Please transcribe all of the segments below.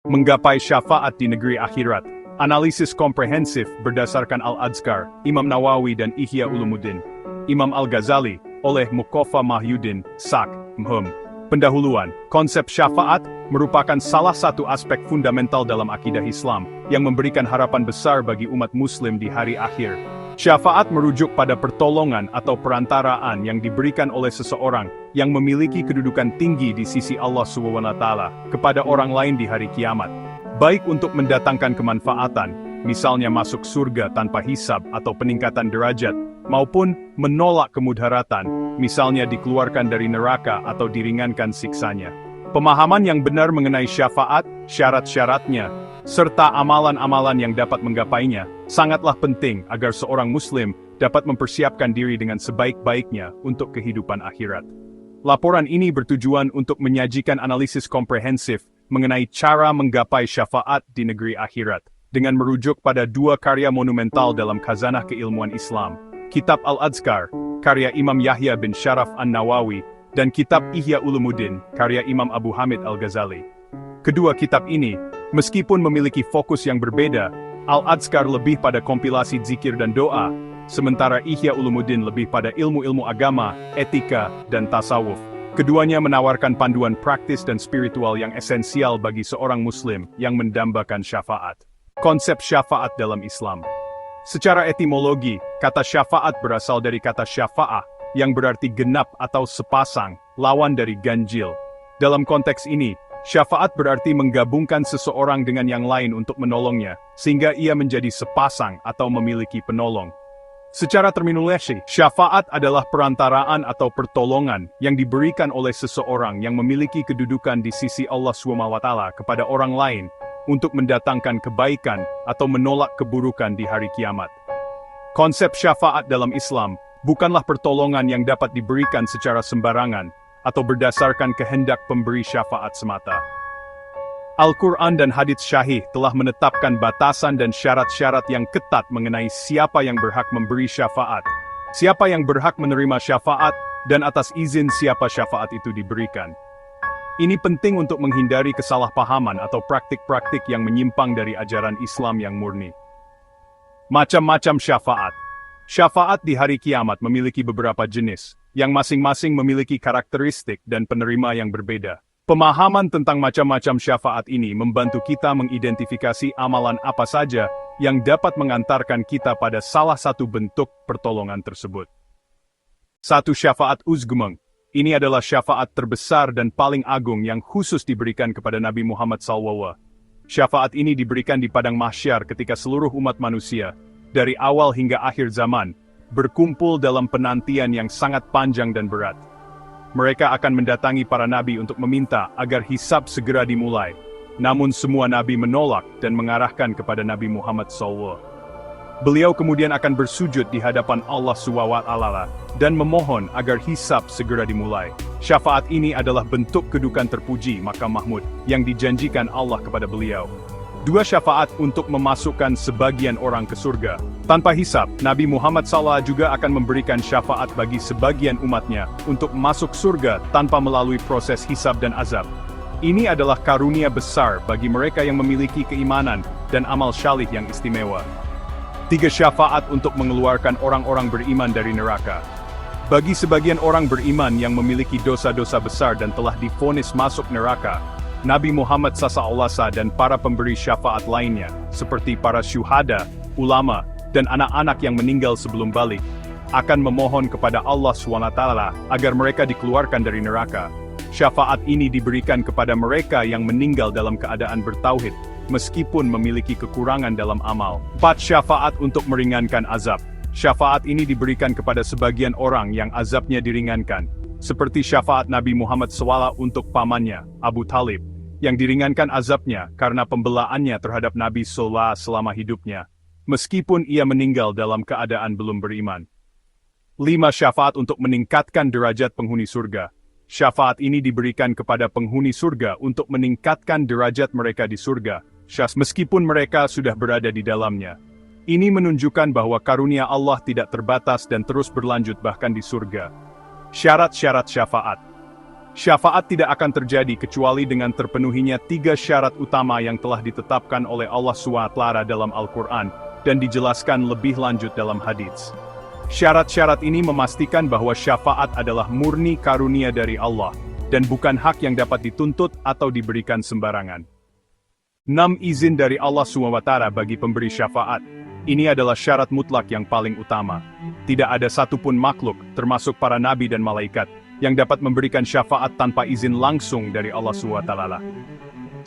Menggapai syafaat di negeri akhirat. Analisis komprehensif berdasarkan Al-Adzkar, Imam Nawawi dan Ihya Ulumuddin. Imam Al-Ghazali, oleh Muqaffa Mahyuddin, Sak. Pendahuluan, konsep syafaat merupakan salah satu aspek fundamental dalam akidah Islam yang memberikan harapan besar bagi umat muslim di hari akhir. Syafaat merujuk pada pertolongan atau perantaraan yang diberikan oleh seseorang yang memiliki kedudukan tinggi di sisi Allah SWT kepada orang lain di hari kiamat. Baik untuk mendatangkan kemanfaatan, misalnya masuk surga tanpa hisab atau peningkatan derajat, maupun menolak kemudaratan, misalnya dikeluarkan dari neraka atau diringankan siksanya. Pemahaman yang benar mengenai syafaat, syarat-syaratnya, serta amalan-amalan yang dapat menggapainya, sangatlah penting agar seorang muslim dapat mempersiapkan diri dengan sebaik-baiknya untuk kehidupan akhirat. Laporan ini bertujuan untuk menyajikan analisis komprehensif mengenai cara menggapai syafaat di negeri akhirat, dengan merujuk pada dua karya monumental dalam khazanah keilmuan Islam, Kitab Al-Adzkar, karya Imam Yahya bin Sharaf An-Nawawi, dan Kitab Ihya Ulumuddin, karya Imam Abu Hamid Al-Ghazali. Kedua kitab ini, meskipun memiliki fokus yang berbeda, Al-Adzkar lebih pada kompilasi zikir dan doa, sementara Ihya Ulumuddin lebih pada ilmu-ilmu agama, etika, dan tasawuf. Keduanya menawarkan panduan praktis dan spiritual yang esensial bagi seorang muslim yang mendambakan syafaat. Konsep syafaat dalam Islam. Secara etimologi, kata syafaat berasal dari kata syafa'ah, yang berarti genap atau sepasang, lawan dari ganjil. Dalam konteks ini, syafaat berarti menggabungkan seseorang dengan yang lain untuk menolongnya, sehingga ia menjadi sepasang atau memiliki penolong. Secara terminologi, syafaat adalah perantaraan atau pertolongan yang diberikan oleh seseorang yang memiliki kedudukan di sisi Allah SWT kepada orang lain untuk mendatangkan kebaikan atau menolak keburukan di hari kiamat. Konsep syafaat dalam Islam bukanlah pertolongan yang dapat diberikan secara sembarangan atau berdasarkan kehendak pemberi syafaat semata. Al-Quran dan hadits syahih telah menetapkan batasan dan syarat-syarat yang ketat mengenai siapa yang berhak memberi syafaat, siapa yang berhak menerima syafaat, dan atas izin siapa syafaat itu diberikan. Ini penting untuk menghindari kesalahpahaman atau praktik-praktik yang menyimpang dari ajaran Islam yang murni. Macam-macam syafaat. Syafaat di hari kiamat memiliki beberapa jenis, yang masing-masing memiliki karakteristik dan penerima yang berbeda. Pemahaman tentang macam-macam syafaat ini membantu kita mengidentifikasi amalan apa saja yang dapat mengantarkan kita pada salah satu bentuk pertolongan tersebut. 1. Syafaat uzgemeng. Ini adalah syafaat terbesar dan paling agung yang khusus diberikan kepada Nabi Muhammad SAW. Syafaat ini diberikan di padang mahsyar ketika seluruh umat manusia, dari awal hingga akhir zaman, berkumpul dalam penantian yang sangat panjang dan berat. Mereka akan mendatangi para nabi untuk meminta agar hisab segera dimulai. Namun semua nabi menolak dan mengarahkan kepada Nabi Muhammad SAW. Beliau kemudian akan bersujud di hadapan Allah SWT dan memohon agar hisab segera dimulai. Syafaat ini adalah bentuk kedudukan terpuji Maqam Mahmud yang dijanjikan Allah kepada beliau. 2. Syafaat untuk memasukkan sebagian orang ke surga. Tanpa hisab, Nabi Muhammad SAW juga akan memberikan syafaat bagi sebagian umatnya untuk masuk surga tanpa melalui proses hisab dan azab. Ini adalah karunia besar bagi mereka yang memiliki keimanan dan amal syalih yang istimewa. 3. Syafaat untuk mengeluarkan orang-orang beriman dari neraka. Bagi sebagian orang beriman yang memiliki dosa-dosa besar dan telah divonis masuk neraka, Nabi Muhammad SAW dan para pemberi syafaat lainnya, seperti para syuhada, ulama, dan anak-anak yang meninggal sebelum balik, akan memohon kepada Allah SWT agar mereka dikeluarkan dari neraka. Syafaat ini diberikan kepada mereka yang meninggal dalam keadaan bertauhid, meskipun memiliki kekurangan dalam amal. 4. Syafaat untuk meringankan azab. Syafaat ini diberikan kepada sebagian orang yang azabnya diringankan, seperti syafaat Nabi Muhammad SAW untuk pamannya, Abu Talib, yang diringankan azabnya karena pembelaannya terhadap Nabi SAW selama hidupnya, meskipun ia meninggal dalam keadaan belum beriman. 5. Syafaat untuk meningkatkan derajat penghuni surga. Syafaat ini diberikan kepada penghuni surga untuk meningkatkan derajat mereka di surga, meskipun mereka sudah berada di dalamnya. Ini menunjukkan bahwa karunia Allah tidak terbatas dan terus berlanjut bahkan di surga. Syarat-syarat syafaat. Syafaat tidak akan terjadi kecuali dengan terpenuhinya 3 syarat utama yang telah ditetapkan oleh Allah SWT dalam Al-Quran, dan dijelaskan lebih lanjut dalam hadits. Syarat-syarat ini memastikan bahwa syafaat adalah murni karunia dari Allah, dan bukan hak yang dapat dituntut atau diberikan sembarangan. 6 izin dari Allah SWT bagi pemberi syafaat. Ini adalah syarat mutlak yang paling utama. Tidak ada satupun makhluk, termasuk para nabi dan malaikat, yang dapat memberikan syafaat tanpa izin langsung dari Allah SWT.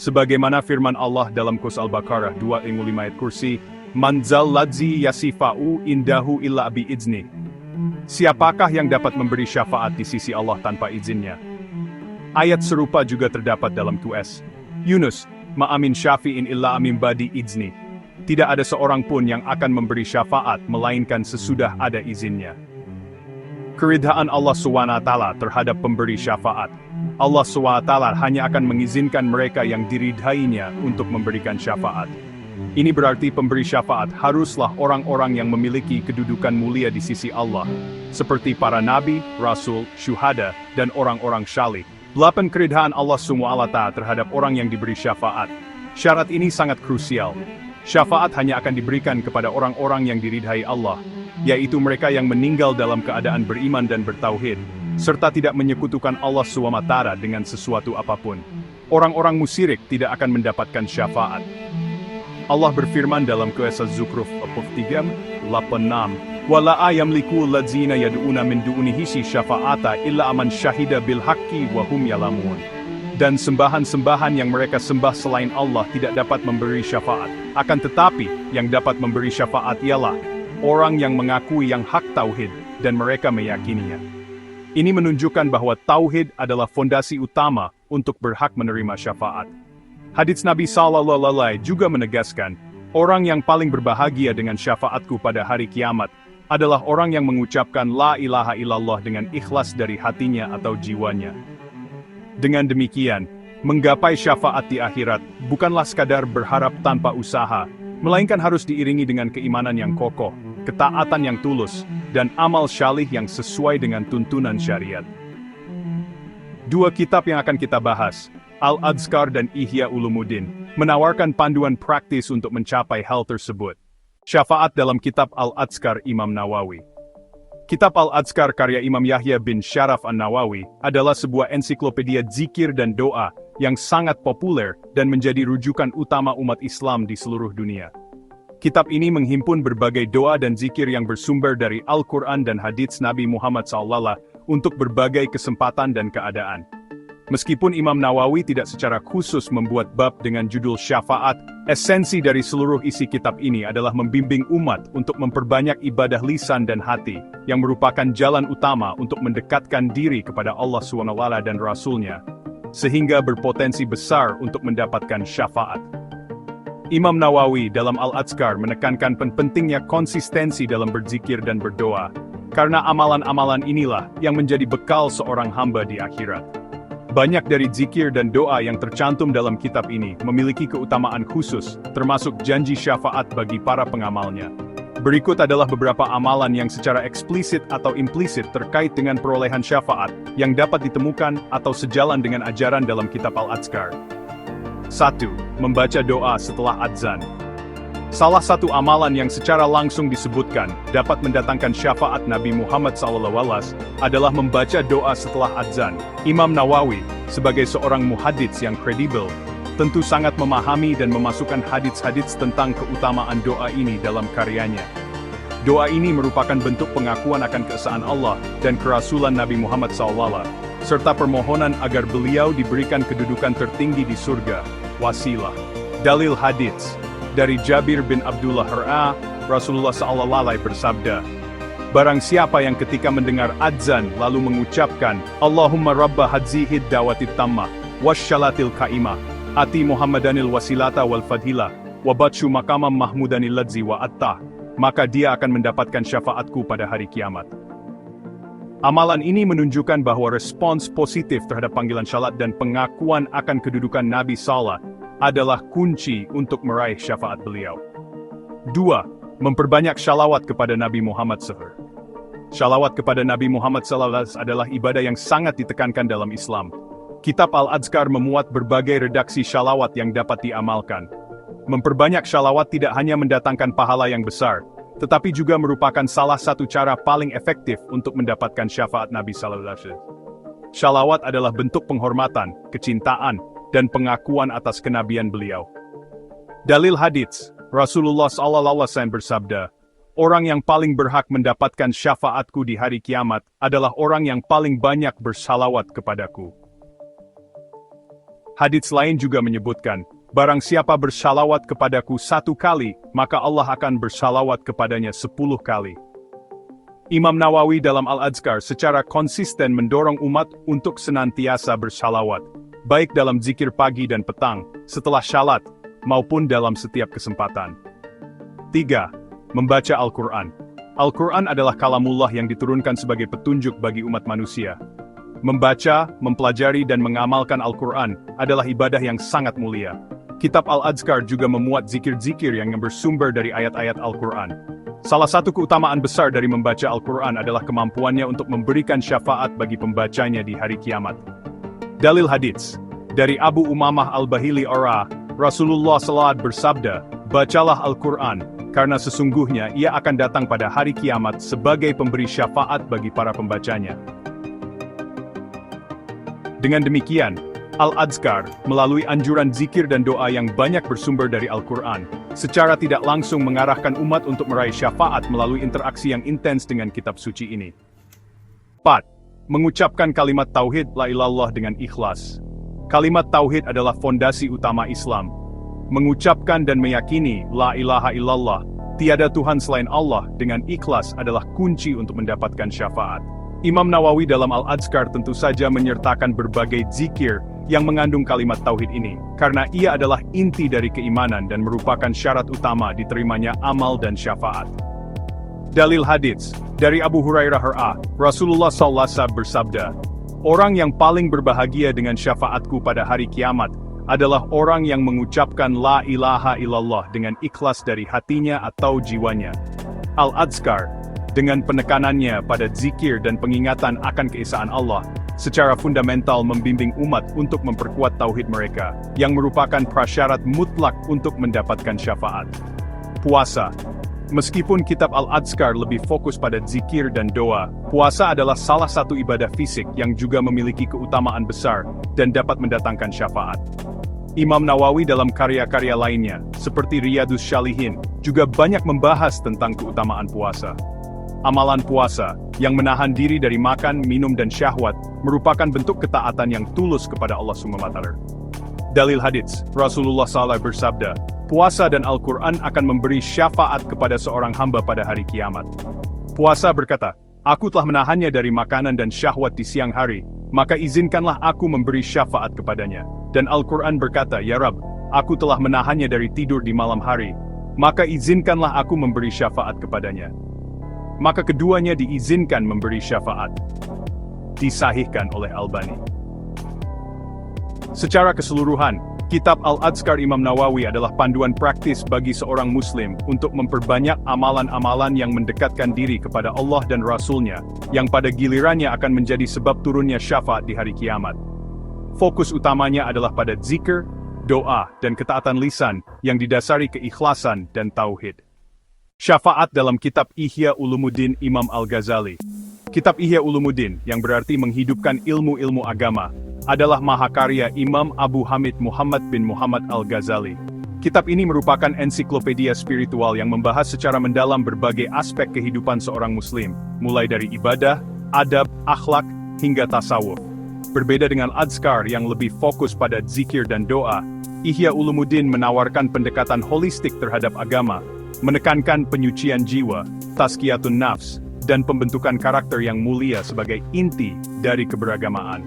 Sebagaimana firman Allah dalam Qur'an Al-Baqarah 2:5 ayat kursi, "Man zal ladzi yasifa'u indahu illa bi'izni." Siapakah yang dapat memberi syafaat di sisi Allah tanpa izinnya? Ayat serupa juga terdapat dalam QS Yunus, "Ma'amin syafi'in illa amin badi izni." Tidak ada seorang pun yang akan memberi syafaat melainkan sesudah ada izinnya. Keridhaan Allah SWT terhadap pemberi syafaat. Allah SWT hanya akan mengizinkan mereka yang diridhainya untuk memberikan syafaat. Ini berarti pemberi syafaat haruslah orang-orang yang memiliki kedudukan mulia di sisi Allah, seperti para nabi, rasul, syuhada, dan orang-orang syalih. 8 keridhaan Allah SWT terhadap orang yang diberi syafaat. Syarat ini sangat krusial. Syafaat hanya akan diberikan kepada orang-orang yang diridhai Allah, yaitu mereka yang meninggal dalam keadaan beriman dan bertauhid, serta tidak menyekutukan Allah SWT dengan sesuatu apapun. Orang-orang musyrik tidak akan mendapatkan syafaat. Allah berfirman dalam Qur'an Az-Zukhruf 3:86, "Wala yamliku ladzina yad'una min dunihi syafa'ata illa aman syahida bil haqqi wa hum ya'lamun." Dan sembahan-sembahan yang mereka sembah selain Allah tidak dapat memberi syafaat. Akan tetapi, yang dapat memberi syafaat ialah orang yang mengakui yang hak tauhid, dan mereka meyakininya. Ini menunjukkan bahwa tauhid adalah fondasi utama untuk berhak menerima syafaat. Hadits Nabi SAW juga menegaskan, orang yang paling berbahagia dengan syafaatku pada hari kiamat adalah orang yang mengucapkan la ilaha illallah dengan ikhlas dari hatinya atau jiwanya. Dengan demikian, menggapai syafaat di akhirat bukanlah sekadar berharap tanpa usaha, melainkan harus diiringi dengan keimanan yang kokoh, ketaatan yang tulus, dan amal syalih yang sesuai dengan tuntunan syariat. 2 kitab yang akan kita bahas, Al-Adhkar dan Ihya Ulumuddin, menawarkan panduan praktis untuk mencapai hal tersebut. Syafaat dalam kitab Al-Adhkar Imam Nawawi. Kitab Al-Adhkar karya Imam Yahya bin Syaraf An-Nawawi adalah sebuah ensiklopedia zikir dan doa yang sangat populer dan menjadi rujukan utama umat Islam di seluruh dunia. Kitab ini menghimpun berbagai doa dan zikir yang bersumber dari Al-Quran dan hadits Nabi Muhammad SAW untuk berbagai kesempatan dan keadaan. Meskipun Imam Nawawi tidak secara khusus membuat bab dengan judul syafaat, esensi dari seluruh isi kitab ini adalah membimbing umat untuk memperbanyak ibadah lisan dan hati, yang merupakan jalan utama untuk mendekatkan diri kepada Allah SWT dan Rasul-Nya, sehingga berpotensi besar untuk mendapatkan syafaat. Imam Nawawi dalam Al-Adhkar menekankan pentingnya konsistensi dalam berzikir dan berdoa, karena amalan-amalan inilah yang menjadi bekal seorang hamba di akhirat. Banyak dari zikir dan doa yang tercantum dalam kitab ini memiliki keutamaan khusus, termasuk janji syafaat bagi para pengamalnya. Berikut adalah beberapa amalan yang secara eksplisit atau implisit terkait dengan perolehan syafaat, yang dapat ditemukan atau sejalan dengan ajaran dalam kitab Al-Adhkar. 1. Membaca doa setelah adzan. Salah satu amalan yang secara langsung disebutkan dapat mendatangkan syafaat Nabi Muhammad SAW adalah membaca doa setelah adzan. Imam Nawawi, sebagai seorang muhadits yang kredibel, tentu sangat memahami dan memasukkan hadits-hadits tentang keutamaan doa ini dalam karyanya. Doa ini merupakan bentuk pengakuan akan keesaan Allah dan kerasulan Nabi Muhammad SAW, serta permohonan agar beliau diberikan kedudukan tertinggi di surga, wasilah. Dalil hadits dari Jabir bin Abdullah R.A., Rasulullah SAW bersabda, "Barang siapa yang ketika mendengar adzan lalu mengucapkan, Allahumma rabba hadzihid dawatit tammah, wasyalatil kaimah, ati Muhammadanil wasilata wal fadhilah, wabatshu makamam mahmudanil ladzi wa attah, maka dia akan mendapatkan syafaatku pada hari kiamat." Amalan ini menunjukkan bahwa respons positif terhadap panggilan syalat dan pengakuan akan kedudukan Nabi SAW adalah kunci untuk meraih syafaat beliau. 2. Memperbanyak shalawat kepada Nabi Muhammad SAW. Shalawat kepada Nabi Muhammad SAW adalah ibadah yang sangat ditekankan dalam Islam. Kitab Al-Adhkar memuat berbagai redaksi shalawat yang dapat diamalkan. Memperbanyak shalawat tidak hanya mendatangkan pahala yang besar, tetapi juga merupakan salah satu cara paling efektif untuk mendapatkan syafaat Nabi SAW. Shalawat adalah bentuk penghormatan, kecintaan, dan pengakuan atas kenabian beliau. Dalil hadits, Rasulullah SAW bersabda, "Orang yang paling berhak mendapatkan syafaatku di hari kiamat adalah orang yang paling banyak bersalawat kepadaku." Hadits lain juga menyebutkan, barang siapa bersalawat kepadaku 1 kali, maka Allah akan bersalawat kepadanya 10 kali. Imam Nawawi dalam Al-Adhkar secara konsisten mendorong umat untuk senantiasa bersalawat, baik dalam zikir pagi dan petang, setelah syalat, maupun dalam setiap kesempatan. 3. Membaca Al-Quran. Al-Quran adalah kalamullah yang diturunkan sebagai petunjuk bagi umat manusia. Membaca, mempelajari dan mengamalkan Al-Quran adalah ibadah yang sangat mulia. Kitab Al-Adhkar juga memuat zikir-zikir yang bersumber dari ayat-ayat Al-Quran. Salah satu keutamaan besar dari membaca Al-Quran adalah kemampuannya untuk memberikan syafaat bagi pembacanya di hari kiamat. Dalil hadits, dari Abu Umamah Al-Bahili Rasulullah SAW bersabda, "Bacalah Al-Quran, karena sesungguhnya ia akan datang pada hari kiamat sebagai pemberi syafaat bagi para pembacanya." Dengan demikian, Al-Adhkar, melalui anjuran zikir dan doa yang banyak bersumber dari Al-Quran, secara tidak langsung mengarahkan umat untuk meraih syafaat melalui interaksi yang intens dengan kitab suci ini. 4. Mengucapkan kalimat tauhid la ilallah dengan ikhlas. Kalimat tauhid adalah fondasi utama Islam. Mengucapkan dan meyakini la ilaha illallah, tiada Tuhan selain Allah dengan ikhlas adalah kunci untuk mendapatkan syafaat. Imam Nawawi dalam Al-Adhkar tentu saja menyertakan berbagai zikir yang mengandung kalimat tauhid ini, karena ia adalah inti dari keimanan dan merupakan syarat utama diterimanya amal dan syafaat. Dalil hadits, dari Abu Hurairah Rasulullah SAW bersabda, "Orang yang paling berbahagia dengan syafaatku pada hari kiamat adalah orang yang mengucapkan la ilaha illallah dengan ikhlas dari hatinya atau jiwanya." Al-Adhkar, dengan penekanannya pada zikir dan pengingatan akan keesaan Allah, secara fundamental membimbing umat untuk memperkuat tauhid mereka, yang merupakan prasyarat mutlak untuk mendapatkan syafaat. Puasa. Meskipun kitab Al-Adhkar lebih fokus pada zikir dan doa, puasa adalah salah satu ibadah fisik yang juga memiliki keutamaan besar dan dapat mendatangkan syafaat. Imam Nawawi dalam karya-karya lainnya, seperti Riyadhus Shalihin, juga banyak membahas tentang keutamaan puasa. Amalan puasa, yang menahan diri dari makan, minum dan syahwat, merupakan bentuk ketaatan yang tulus kepada Allah SWT. Dalil hadits, Rasulullah SAW bersabda, "Puasa dan Al-Quran akan memberi syafaat kepada seorang hamba pada hari kiamat." Puasa berkata, "Aku telah menahannya dari makanan dan syahwat di siang hari, maka izinkanlah aku memberi syafaat kepadanya." Dan Al-Quran berkata, "Ya Rabb, aku telah menahannya dari tidur di malam hari, maka izinkanlah aku memberi syafaat kepadanya." Maka keduanya diizinkan memberi syafaat. Disahihkan oleh Albani. Secara keseluruhan, kitab Al-Adhkar Imam Nawawi adalah panduan praktis bagi seorang muslim untuk memperbanyak amalan-amalan yang mendekatkan diri kepada Allah dan Rasul-Nya, yang pada gilirannya akan menjadi sebab turunnya syafaat di hari kiamat. Fokus utamanya adalah pada zikir, doa, dan ketaatan lisan yang didasari keikhlasan dan tauhid. Syafaat dalam kitab Ihya Ulumuddin Imam Al-Ghazali. Kitab Ihya Ulumuddin, yang berarti menghidupkan ilmu-ilmu agama, adalah mahakarya Imam Abu Hamid Muhammad bin Muhammad Al-Ghazali. Kitab ini merupakan ensiklopedia spiritual yang membahas secara mendalam berbagai aspek kehidupan seorang muslim, mulai dari ibadah, adab, akhlak, hingga tasawuf. Berbeda dengan Adhkar yang lebih fokus pada zikir dan doa, Ihya Ulumuddin menawarkan pendekatan holistik terhadap agama, menekankan penyucian jiwa, tazkiyatun nafs, dan pembentukan karakter yang mulia sebagai inti dari keberagamaan.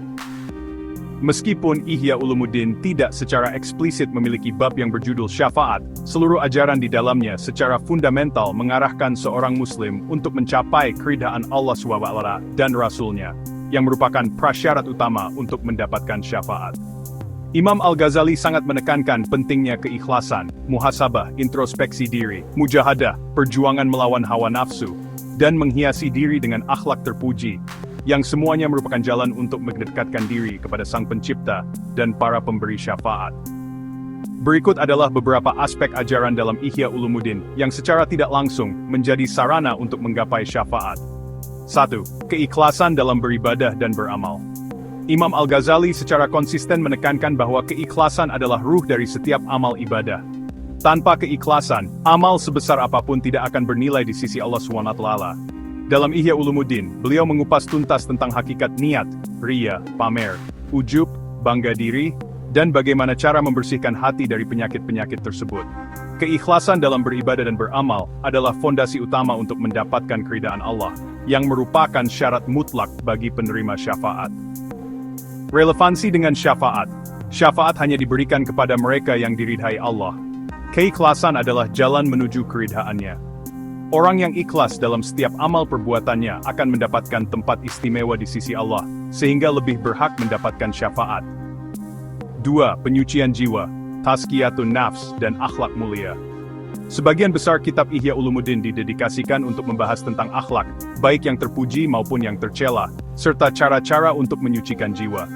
Meskipun Ihya Ulumuddin tidak secara eksplisit memiliki bab yang berjudul syafaat, seluruh ajaran di dalamnya secara fundamental mengarahkan seorang muslim untuk mencapai keridhaan Allah SWT dan Rasul-Nya, yang merupakan prasyarat utama untuk mendapatkan syafaat. Imam Al-Ghazali sangat menekankan pentingnya keikhlasan, muhasabah, introspeksi diri, mujahadah, perjuangan melawan hawa nafsu, dan menghiasi diri dengan akhlak terpuji, yang semuanya merupakan jalan untuk mendekatkan diri kepada Sang Pencipta dan para pemberi syafaat. Berikut adalah beberapa aspek ajaran dalam Ihya Ulumuddin yang secara tidak langsung menjadi sarana untuk menggapai syafaat. 1. Keikhlasan dalam beribadah dan beramal. Imam Al-Ghazali secara konsisten menekankan bahwa keikhlasan adalah ruh dari setiap amal ibadah. Tanpa keikhlasan, amal sebesar apapun tidak akan bernilai di sisi Allah SWT. Dalam Ihya Ulumuddin, beliau mengupas tuntas tentang hakikat niat, riya, pamer, ujub, bangga diri, dan bagaimana cara membersihkan hati dari penyakit-penyakit tersebut. Keikhlasan dalam beribadah dan beramal adalah fondasi utama untuk mendapatkan keridaan Allah, yang merupakan syarat mutlak bagi penerima syafaat. Relevansi dengan syafaat. Syafaat hanya diberikan kepada mereka yang diridhai Allah. Keikhlasan adalah jalan menuju keridhaannya. Orang yang ikhlas dalam setiap amal perbuatannya akan mendapatkan tempat istimewa di sisi Allah, sehingga lebih berhak mendapatkan syafaat. 2. Penyucian jiwa, tazkiyatun nafs, dan akhlak mulia. Sebagian besar kitab Ihya Ulumuddin didedikasikan untuk membahas tentang akhlak, baik yang terpuji maupun yang tercela, serta cara-cara untuk menyucikan jiwa.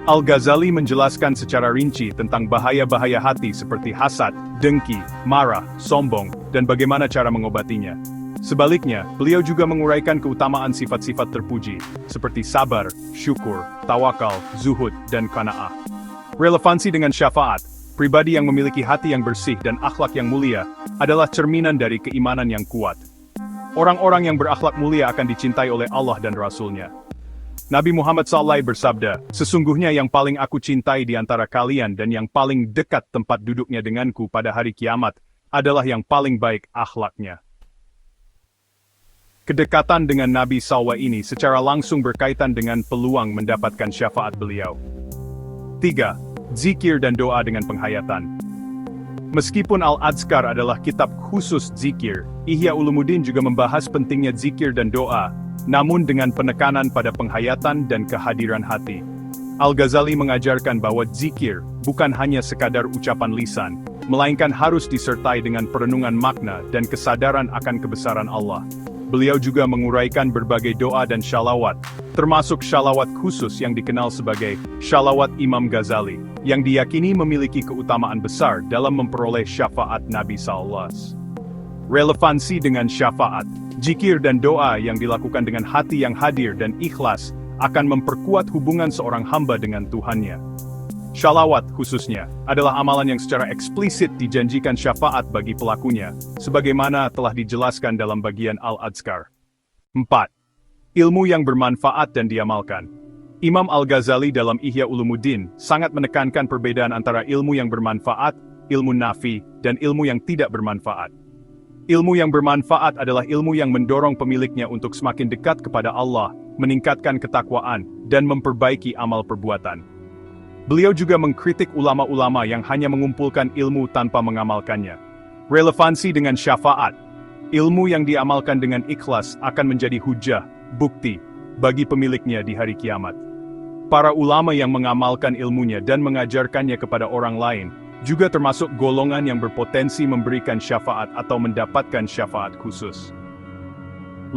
Al-Ghazali menjelaskan secara rinci tentang bahaya-bahaya hati seperti hasad, dengki, marah, sombong, dan bagaimana cara mengobatinya. Sebaliknya, beliau juga menguraikan keutamaan sifat-sifat terpuji, seperti sabar, syukur, tawakal, zuhud, dan qanaah. Relevansi dengan syafaat. Pribadi yang memiliki hati yang bersih dan akhlak yang mulia adalah cerminan dari keimanan yang kuat. Orang-orang yang berakhlak mulia akan dicintai oleh Allah dan Rasul-Nya. Nabi Muhammad SAW bersabda, "Sesungguhnya yang paling aku cintai di antara kalian dan yang paling dekat tempat duduknya denganku pada hari kiamat adalah yang paling baik akhlaknya." Kedekatan dengan Nabi SAW ini secara langsung berkaitan dengan peluang mendapatkan syafaat beliau. 3. Zikir dan doa dengan penghayatan. Meskipun Al-Adskar adalah kitab khusus zikir, Ihya Ulumuddin juga membahas pentingnya zikir dan doa, namun dengan penekanan pada penghayatan dan kehadiran hati. Al-Ghazali mengajarkan bahwa zikir bukan hanya sekadar ucapan lisan, melainkan harus disertai dengan perenungan makna dan kesadaran akan kebesaran Allah. Beliau juga menguraikan berbagai doa dan shalawat, termasuk shalawat khusus yang dikenal sebagai shalawat Imam Ghazali, yang diyakini memiliki keutamaan besar dalam memperoleh syafaat Nabi SAW. Relevansi dengan syafaat. Zikir dan doa yang dilakukan dengan hati yang hadir dan ikhlas akan memperkuat hubungan seorang hamba dengan Tuhannya. Shalawat khususnya adalah amalan yang secara eksplisit dijanjikan syafaat bagi pelakunya, sebagaimana telah dijelaskan dalam bagian Al-Adskar. 4. Ilmu yang bermanfaat dan diamalkan. Imam Al-Ghazali dalam Ihya Ulumuddin sangat menekankan perbedaan antara ilmu yang bermanfaat, ilmu nafi, dan ilmu yang tidak bermanfaat. Ilmu yang bermanfaat adalah ilmu yang mendorong pemiliknya untuk semakin dekat kepada Allah, meningkatkan ketakwaan, dan memperbaiki amal perbuatan. Beliau juga mengkritik ulama-ulama yang hanya mengumpulkan ilmu tanpa mengamalkannya. Relevansi dengan syafaat. Ilmu yang diamalkan dengan ikhlas akan menjadi hujah, bukti, bagi pemiliknya di hari kiamat. Para ulama yang mengamalkan ilmunya dan mengajarkannya kepada orang lain, juga termasuk golongan yang berpotensi memberikan syafaat atau mendapatkan syafaat khusus. 5.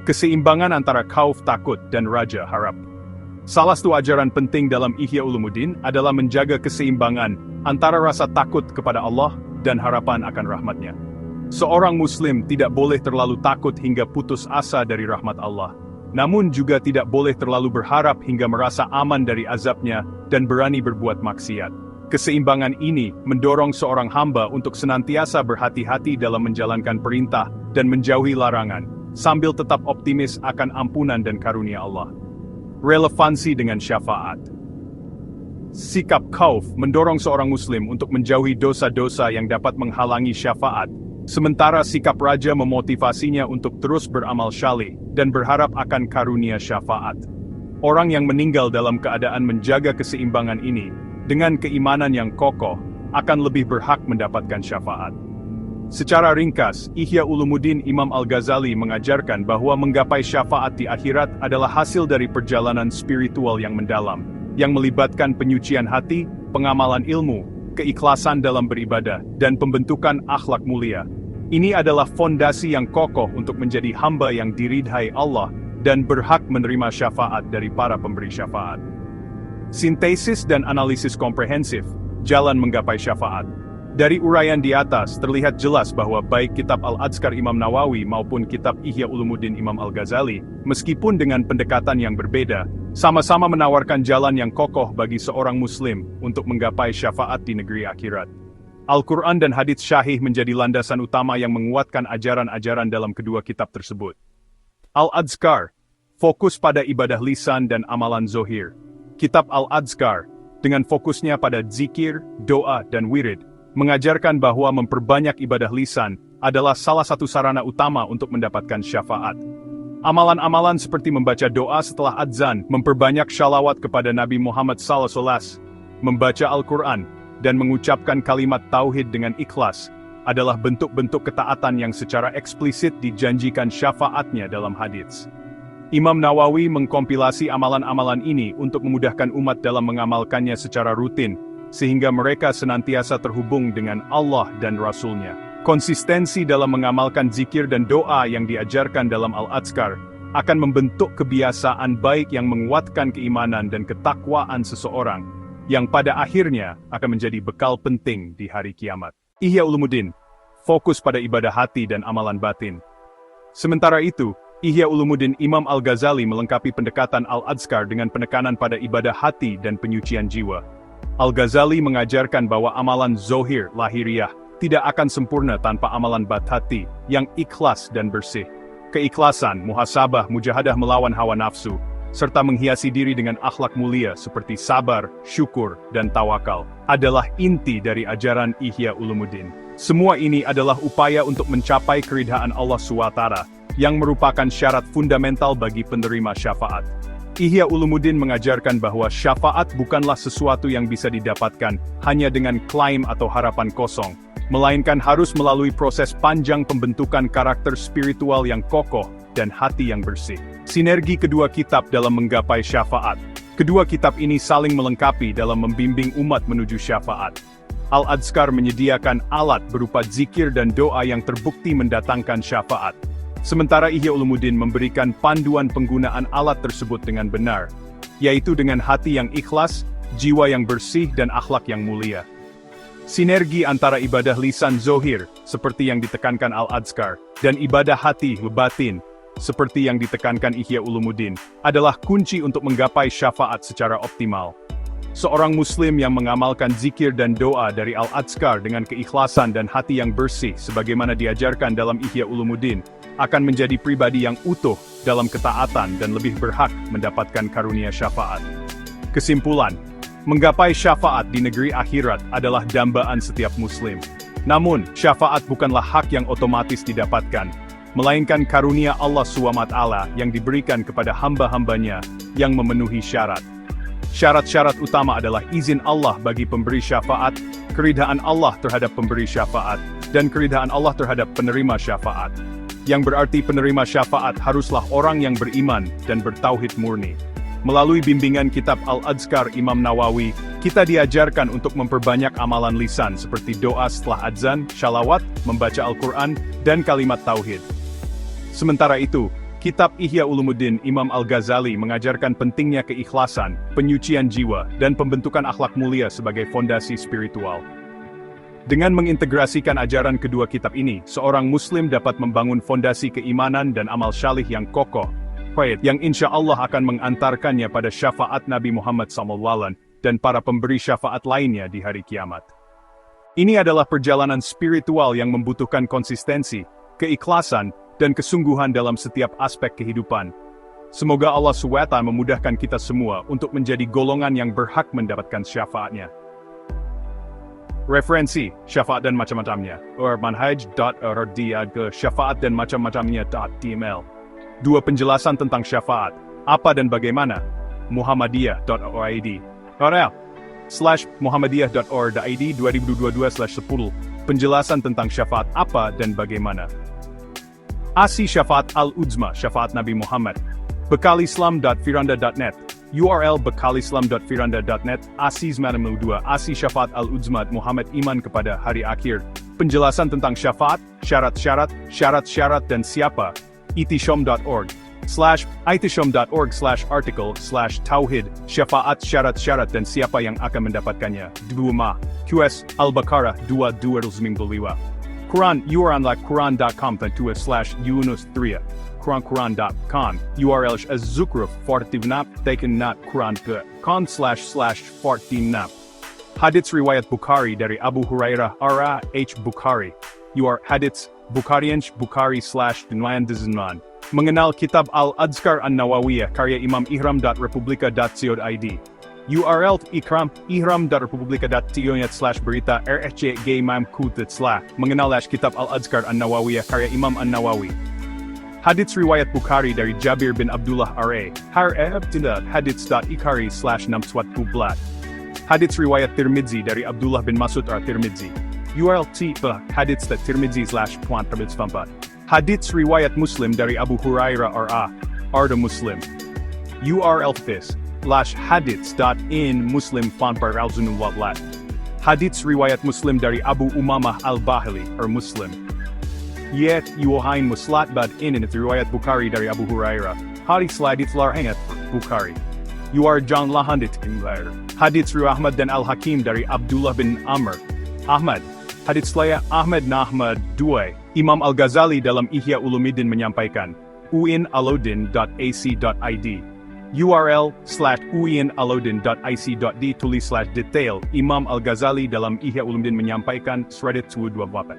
Keseimbangan antara khauf takut dan raja harap. Salah satu ajaran penting dalam Ihya Ulumuddin adalah menjaga keseimbangan antara rasa takut kepada Allah dan harapan akan rahmat-Nya. Seorang muslim tidak boleh terlalu takut hingga putus asa dari rahmat Allah, namun juga tidak boleh terlalu berharap hingga merasa aman dari azab-Nya dan berani berbuat maksiat. Keseimbangan ini mendorong seorang hamba untuk senantiasa berhati-hati dalam menjalankan perintah dan menjauhi larangan, sambil tetap optimis akan ampunan dan karunia Allah. Relevansi dengan syafaat. Sikap khauf mendorong seorang muslim untuk menjauhi dosa-dosa yang dapat menghalangi syafaat, sementara sikap raja memotivasinya untuk terus beramal syalih dan berharap akan karunia syafaat. Orang yang meninggal dalam keadaan menjaga keseimbangan ini, dengan keimanan yang kokoh, akan lebih berhak mendapatkan syafaat. Secara ringkas, Ihya Ulumuddin Imam Al-Ghazali mengajarkan bahwa menggapai syafaat di akhirat adalah hasil dari perjalanan spiritual yang mendalam, yang melibatkan penyucian hati, pengamalan ilmu, keikhlasan dalam beribadah, dan pembentukan akhlak mulia. Ini adalah fondasi yang kokoh untuk menjadi hamba yang diridhai Allah dan berhak menerima syafaat dari para pemberi syafaat. Sintesis dan analisis komprehensif, jalan menggapai syafaat. Dari uraian di atas terlihat jelas bahwa baik kitab Al-Adskar Imam Nawawi maupun kitab Ihya Ulumuddin Imam Al-Ghazali, meskipun dengan pendekatan yang berbeda, sama-sama menawarkan jalan yang kokoh bagi seorang muslim untuk menggapai syafaat di negeri akhirat. Al-Quran dan hadits syahih menjadi landasan utama yang menguatkan ajaran-ajaran dalam kedua kitab tersebut. Al-Adskar, fokus pada ibadah lisan dan amalan zohir. Kitab Al-Adskar, dengan fokusnya pada zikir, doa, dan wirid, mengajarkan bahwa memperbanyak ibadah lisan adalah salah satu sarana utama untuk mendapatkan syafaat. Amalan-amalan seperti membaca doa setelah adzan, memperbanyak shalawat kepada Nabi Muhammad SAW, membaca Al-Quran, dan mengucapkan kalimat tauhid dengan ikhlas, adalah bentuk-bentuk ketaatan yang secara eksplisit dijanjikan syafaatnya dalam hadits. Imam Nawawi mengkompilasi amalan-amalan ini untuk memudahkan umat dalam mengamalkannya secara rutin, sehingga mereka senantiasa terhubung dengan Allah dan Rasul-Nya. Konsistensi dalam mengamalkan zikir dan doa yang diajarkan dalam Al-Adskar akan membentuk kebiasaan baik yang menguatkan keimanan dan ketakwaan seseorang, yang pada akhirnya akan menjadi bekal penting di hari kiamat. Ihya Ulumuddin, fokus pada ibadah hati dan amalan batin. Sementara itu, Ihya Ulumuddin Imam Al-Ghazali melengkapi pendekatan Al-Adskar dengan penekanan pada ibadah hati dan penyucian jiwa. Al-Ghazali mengajarkan bahwa amalan zohir lahiriah tidak akan sempurna tanpa amalan bathati yang ikhlas dan bersih. Keikhlasan, muhasabah, mujahadah melawan hawa nafsu, serta menghiasi diri dengan akhlak mulia seperti sabar, syukur, dan tawakal, adalah inti dari ajaran Ihya Ulumuddin. Semua ini adalah upaya untuk mencapai keridhaan Allah SWT, yang merupakan syarat fundamental bagi penerima syafaat. Ihya Ulumuddin mengajarkan bahwa syafaat bukanlah sesuatu yang bisa didapatkan hanya dengan klaim atau harapan kosong, melainkan harus melalui proses panjang pembentukan karakter spiritual yang kokoh dan hati yang bersih. Sinergi kedua kitab dalam menggapai syafaat. Kedua kitab ini saling melengkapi dalam membimbing umat menuju syafaat. Al-Adskar menyediakan alat berupa zikir dan doa yang terbukti mendatangkan syafaat. Sementara Ihya Ulumuddin memberikan panduan penggunaan alat tersebut dengan benar, yaitu dengan hati yang ikhlas, jiwa yang bersih dan akhlak yang mulia. Sinergi antara ibadah lisan zohir, seperti yang ditekankan Al-Adskar, dan ibadah hati batin, seperti yang ditekankan Ihya Ulumuddin, adalah kunci untuk menggapai syafaat secara optimal. Seorang muslim yang mengamalkan zikir dan doa dari Al-Adskar dengan keikhlasan dan hati yang bersih sebagaimana diajarkan dalam Ihya Ulumuddin, akan menjadi pribadi yang utuh dalam ketaatan dan lebih berhak mendapatkan karunia syafaat. Kesimpulan, menggapai syafaat di negeri akhirat adalah dambaan setiap muslim. Namun, syafaat bukanlah hak yang otomatis didapatkan, melainkan karunia Allah SWT yang diberikan kepada hamba-hambanya yang memenuhi syarat. Syarat-syarat utama adalah izin Allah bagi pemberi syafaat, keridhaan Allah terhadap pemberi syafaat, dan keridhaan Allah terhadap penerima syafaat. Yang berarti penerima syafaat haruslah orang yang beriman dan bertauhid murni. Melalui bimbingan kitab Al-Adskar Imam Nawawi, kita diajarkan untuk memperbanyak amalan lisan seperti doa setelah adzan, shalawat, membaca Al-Quran, dan kalimat tauhid. Sementara itu, kitab Ihya Ulumuddin Imam Al-Ghazali mengajarkan pentingnya keikhlasan, penyucian jiwa, dan pembentukan akhlak mulia sebagai fondasi spiritual. Dengan mengintegrasikan ajaran kedua kitab ini, seorang muslim dapat membangun fondasi keimanan dan amal syalih yang kokoh, yang insya Allah akan mengantarkannya pada syafaat Nabi Muhammad SAW dan para pemberi syafaat lainnya di hari kiamat. Ini adalah perjalanan spiritual yang membutuhkan konsistensi, keikhlasan, dan kesungguhan dalam setiap aspek kehidupan. Semoga Allah SWT memudahkan kita semua untuk menjadi golongan yang berhak mendapatkan syafaatnya. Referensi, syafaat dan macam-macamnya, manhaj.rd syafaat dan macam-macamnya.tml. Dua penjelasan tentang syafaat, apa dan bagaimana, muhammadiyah.org. /muhammadiyah.org 2022/10, penjelasan tentang syafaat apa dan bagaimana. ASI Syafaat Al-Udzma, Syafaat Nabi Muhammad. bekalislam.firanda.net, URL bekalislam.firanda.net, ASI Zmanam 2, ASI Syafaat Al-Udzma Muhammad, iman kepada hari akhir, penjelasan tentang syafaat, syarat-syarat, dan siapa. itisyom.org/article/tauhid, syafaat, syarat-syarat dan siapa yang akan mendapatkannya. 2 QS Al-Baqarah 2:295. Quran URL quran.com/Yunus 3. Quran.com URL Az-Zukhruf 49 Tekenat Quran.com/14. Hadits riwayat Bukhari dari Abu Hurairah R.A.H. Bukhari. Hadits Bukhari/9 Mengenal Kitab Al-Adhkar An-Nawawiyah karya Imam ihram.republika.co.id. URL ihram.republika.co.id/berita RSJ Imam Kutit Mengenal Kitab Al-Adhkar An-Nawawiyah karya Imam An-Nawawi. Hadits riwayat Bukhari dari Jabir bin Abdullah R.A. Hadits.ikari/namswat Hadits riwayat Tirmidzi dari Abdullah bin Masud Tirmidzi. URL Tirmidzi/Hadits Hadits riwayat Muslim dari Abu Hurairah R.A. Arda Muslim. URL hadits.in Muslim Fanparalzunulwatlat. Hadits riwayat Muslim dari Abu Umamah Al-Bahili Muslim. Yet yuhain muslatbad in riwayat Bukhari dari Abu Hurairah. Hadits ladithlar hangat Bukhari. John Lahandit Hadits riwayat Ahmad dan Al-Hakim dari Abdullah bin Amr. Ahmad. Hadits Laya Ahmad Nahmad 2. Imam Al-Ghazali dalam Ihya Ulumuddin menyampaikan. uinalauddin.ac.id. URL/uinalauddin.ic.d /detail Imam Al-Ghazali dalam Ihya Ulumuddin menyampaikan Reddit 228.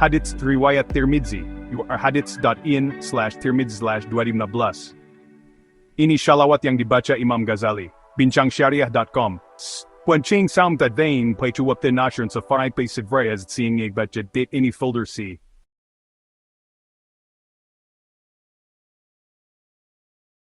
Hadits riwayat Tirmidzi. Hadits.in/tirmidzi/2016. Ini shalawat yang dibaca Imam Ghazali. Bincangsyariah.com. Penching Sam Tadain Paichuwap the Nashran sa Farai Paisivray as seeing a budget date any folder C.